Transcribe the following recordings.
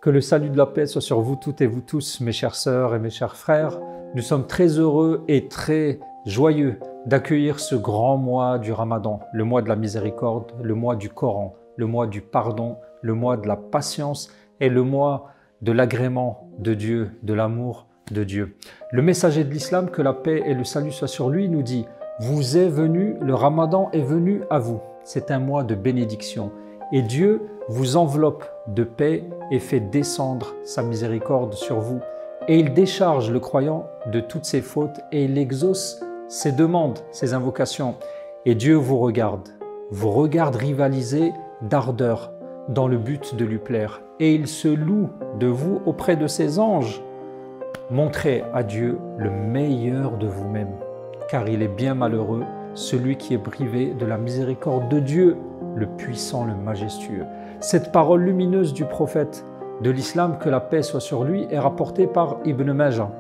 Que le salut de la paix soit sur vous toutes et vous tous, mes chères sœurs et mes chers frères. Nous sommes très heureux et très joyeux d'accueillir ce grand mois du Ramadan, le mois de la miséricorde, le mois du Coran, le mois du pardon, le mois de la patience et le mois de l'agrément de Dieu, de l'amour de Dieu. Le messager de l'islam, que la paix et le salut soient sur lui, nous dit « Vous est venu, le Ramadan est venu à vous ». C'est un mois de bénédiction. Et Dieu vous enveloppe de paix et fait descendre sa miséricorde sur vous. Et il décharge le croyant de toutes ses fautes et il exauce ses demandes, ses invocations. Et Dieu vous regarde rivaliser d'ardeur dans le but de lui plaire. Et il se loue de vous auprès de ses anges. Montrez à Dieu le meilleur de vous-même, car il est bien malheureux celui qui est privé de la miséricorde de Dieu, le puissant, le majestueux. Cette parole lumineuse du prophète de l'islam, que la paix soit sur lui, est rapportée par Ibn Majah.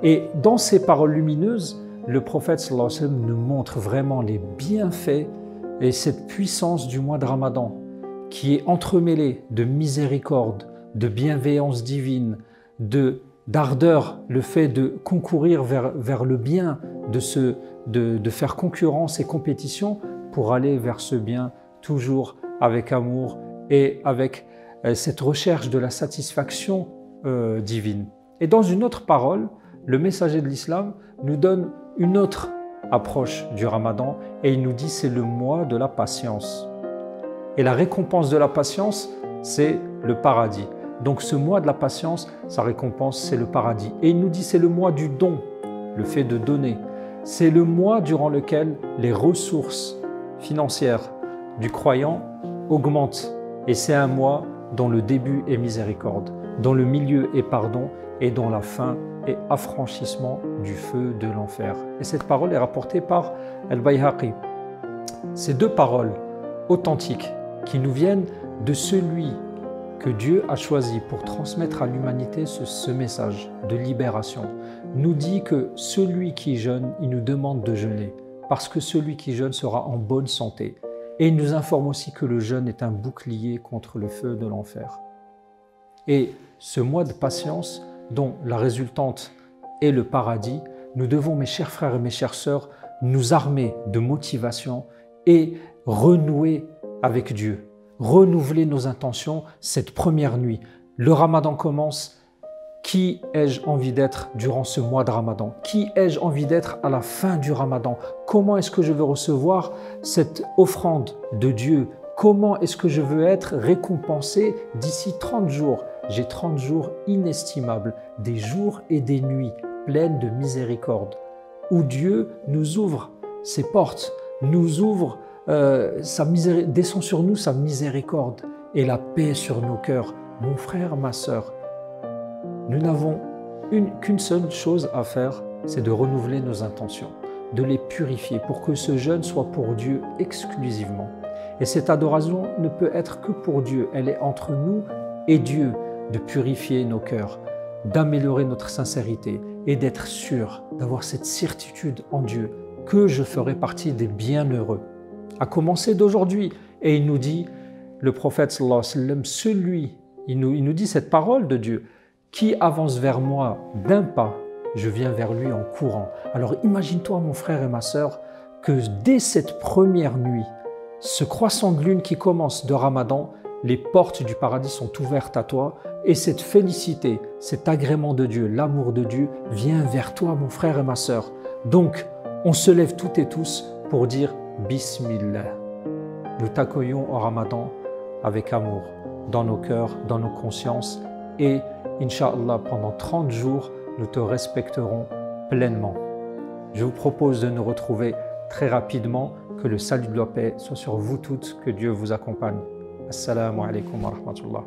Et dans ces paroles lumineuses, le prophète sallallahu alayhi wa sallam nous montre vraiment les bienfaits et cette puissance du mois de Ramadan, qui est entremêlée de miséricorde, de bienveillance divine, d'ardeur, le fait de concourir vers le bien, de faire concurrence et compétition pour aller vers ce bien, toujours avec amour et avec cette recherche de la satisfaction divine. Et dans une autre parole, le messager de l'islam nous donne une autre approche du Ramadan et il nous dit c'est le mois de la patience. Et la récompense de la patience, c'est le paradis. Donc ce mois de la patience, sa récompense, c'est le paradis. Et il nous dit c'est le mois du don, le fait de donner. C'est le mois durant lequel les ressources financières du croyant augmentent. Et c'est un mois dont le début est miséricorde, dont le milieu est pardon et dont la fin est affranchissement du feu de l'enfer. Et cette parole est rapportée par Al-Bayhaqi. Ces deux paroles authentiques qui nous viennent de celui que Dieu a choisi pour transmettre à l'humanité ce message de libération, nous dit que celui qui jeûne, il nous demande de jeûner, parce que celui qui jeûne sera en bonne santé. Et il nous informe aussi que le jeûne est un bouclier contre le feu de l'enfer. Et ce mois de patience, dont la résultante est le paradis, nous devons, mes chers frères et mes chères sœurs, nous armer de motivation et renouer avec Dieu. Renouveler nos intentions cette première nuit. Le Ramadan commence. Qui ai-je envie d'être durant ce mois de Ramadan? Qui ai-je envie d'être à la fin du Ramadan? Comment est-ce que je veux recevoir cette offrande de Dieu? Comment est-ce que je veux être récompensé d'ici 30 jours? J'ai 30 jours inestimables, des jours et des nuits pleines de miséricorde, où Dieu nous ouvre ses portes, nous ouvre descend sur nous sa miséricorde et la paix sur nos cœurs. Mon frère, ma sœur, nous n'avons qu'une seule chose à faire, c'est de renouveler nos intentions, de les purifier pour que ce jeûne soit pour Dieu exclusivement. Et cette adoration ne peut être que pour Dieu, elle est entre nous et Dieu, de purifier nos cœurs, d'améliorer notre sincérité et d'être sûr, d'avoir cette certitude en Dieu que je ferai partie des bienheureux. À commencer d'aujourd'hui. Et il nous dit, le prophète sallallahu alayhi wa sallam, celui, il nous dit cette parole de Dieu, qui avance vers moi d'un pas, je viens vers lui en courant. Alors imagine-toi, mon frère et ma sœur, que dès cette première nuit, ce croissant de lune qui commence de Ramadan, les portes du paradis sont ouvertes à toi et cette félicité, cet agrément de Dieu, l'amour de Dieu vient vers toi, mon frère et ma sœur. Donc, on se lève toutes et tous pour dire Bismillah. Nous t'accueillons au Ramadan avec amour, dans nos cœurs, dans nos consciences et, Inch'Allah, pendant 30 jours, nous te respecterons pleinement. Je vous propose de nous retrouver très rapidement, que le salut de la paix soit sur vous toutes, que Dieu vous accompagne. Assalamu alaikum wa rahmatullah.